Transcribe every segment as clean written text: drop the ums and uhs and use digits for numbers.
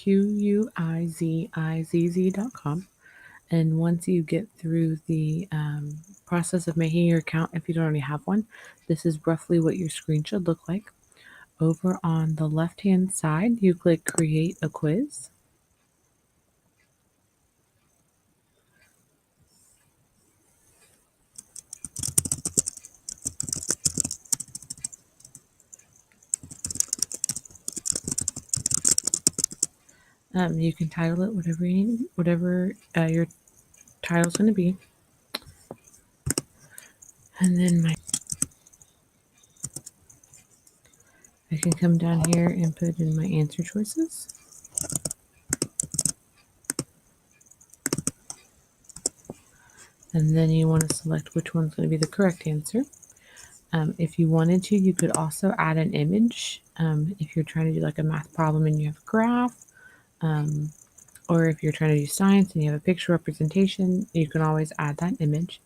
Quizizz.com. And once you get through the process of making your account, if you don't already have one, this is roughly what your screen should look like. Over on the left-hand side, you click Create a Quiz. You can title it whatever you need, whatever your title's going to be. And then I can come down here and put in my answer choices. And then you want to select which one's going to be the correct answer. If you wanted to, you could also add an image. If you're trying to do like a math problem and you have a graph, or if you're trying to do science and you have a picture representation, you can always add that image.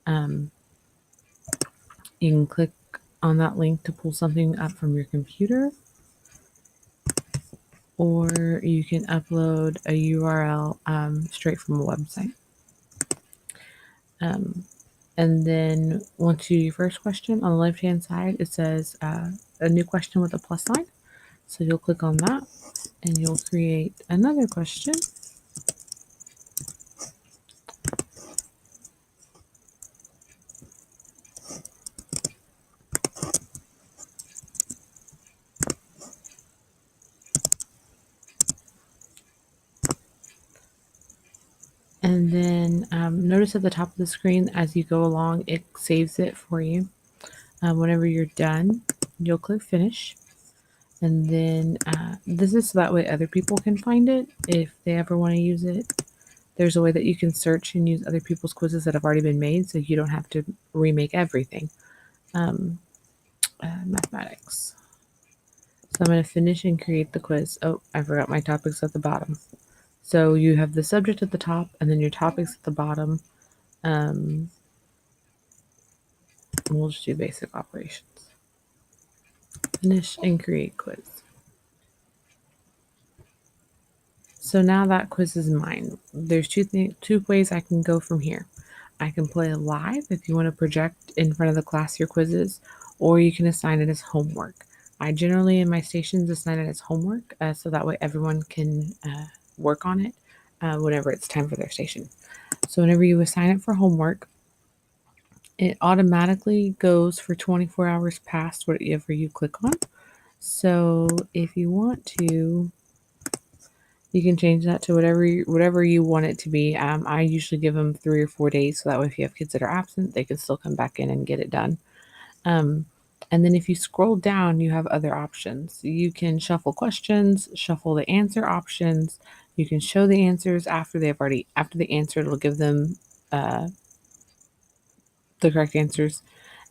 You can click on that link to pull something up from your computer, or you can upload a URL straight from a website. And then once you do your first question, on the left-hand side, it says a new question with a plus sign. So you'll click on that and you'll create another question. And then notice at the top of the screen as you go along, it saves it for you. Whenever you're done, you'll click Finish. And then this is so that way other people can find it if they ever want to use it. There's a way that you can search and use other people's quizzes that have already been made, so you don't have to remake everything. Mathematics. So I'm going to finish and create the quiz. Oh, I forgot my topics at the bottom. So you have the subject at the top and then your topics at the bottom. We'll just do basic operations. Finish and create quiz. So now that quiz is mine. There's two ways I can go from here. I can play live if you want to project in front of the class your quizzes, or you can assign it as homework. I generally in my stations assign it as homework, so that way everyone can work on it whenever it's time for their station. So whenever you assign it for homework, it automatically goes for 24 hours past whatever you click on. So if you want to, you can change that to whatever you want it to be. I usually give them 3 or 4 days, so that way if you have kids that are absent, they can still come back in and get it done. And then if you scroll down, you have other options. You can shuffle questions, shuffle the answer options. You can show the answers after they answered. It'll give them the correct answers.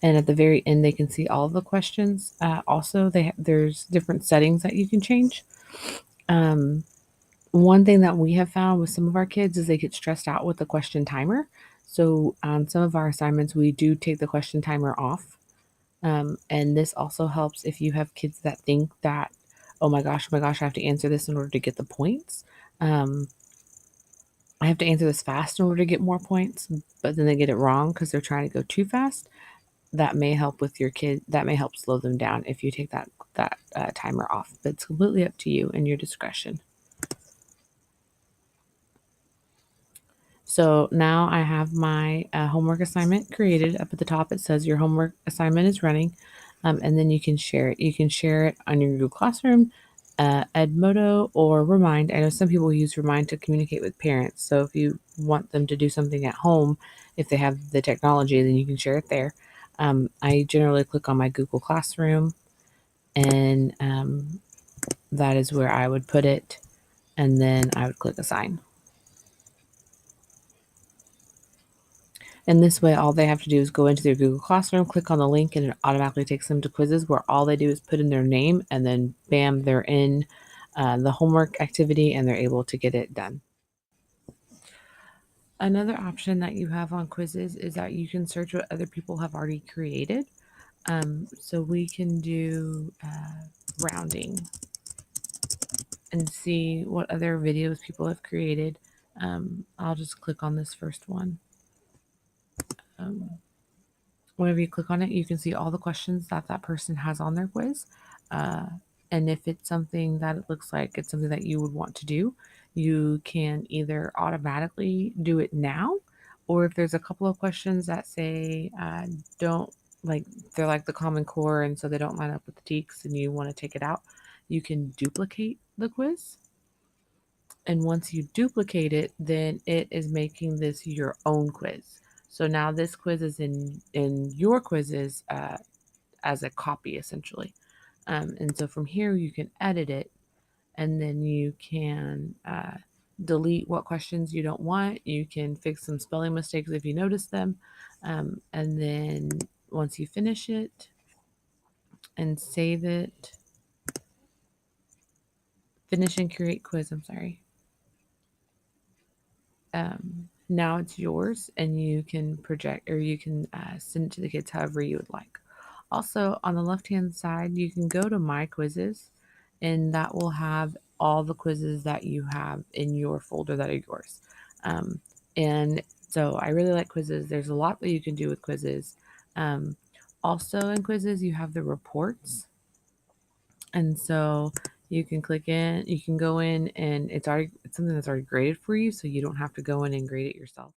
And at the very end, they can see all of the questions. Also, there's different settings that you can change. One thing that we have found with some of our kids is they get stressed out with the question timer. So on some of our assignments, we do take the question timer off. And this also helps if you have kids that think that, oh my gosh, I have to answer this in order to get the points. I have to answer this fast in order to get more points, but then they get it wrong because they're trying to go too fast. That may help with your kid. That may help slow them down if you take that timer off. But it's completely up to you and your discretion. So now I have my homework assignment created. Up at the top, it says your homework assignment is running, and then you can share it. You can share it on your Google Classroom, Edmodo, or Remind. I know some people use Remind to communicate with parents. So if you want them to do something at home, if they have the technology, then you can share it there. I generally click on my Google Classroom, and that is where I would put it, and then I would click Assign. And this way, all they have to do is go into their Google Classroom, click on the link, and it automatically takes them to Quizizz, where all they do is put in their name, and then bam, they're in the homework activity, and they're able to get it done. Another option that you have on Quizizz is that you can search what other people have already created. So we can do rounding. and see what other videos people have created. I'll just click on this first one. Whenever you click on it, you can see all the questions that that person has on their quiz. Uh, and if it's something that it looks like it's something that you would want to do, you can either automatically do it now, or if there's a couple of questions that say don't like, they're like the Common Core and so they don't line up with the TEKS and you want to take it out, you can duplicate the quiz. And once you duplicate it, then it is making this your own quiz. So now this quiz is in your Quizizz as a copy essentially. And so from here you can edit it, and then you can delete what questions you don't want. You can fix some spelling mistakes if you notice them, and then once you finish it and save it, finish and create quiz. I'm sorry. Now it's yours, and you can project or you can send it to the kids however you would like. Also, on the left hand side, you can go to My Quizzes, and that will have all the quizzes that you have in your folder that are yours. And so I really like Quizizz. There's a lot that you can do with Quizizz. Um, Also, in Quizizz, you have the reports. And so you can click in, you can go in, and it's something that's already graded for you, so you don't have to go in and grade it yourself.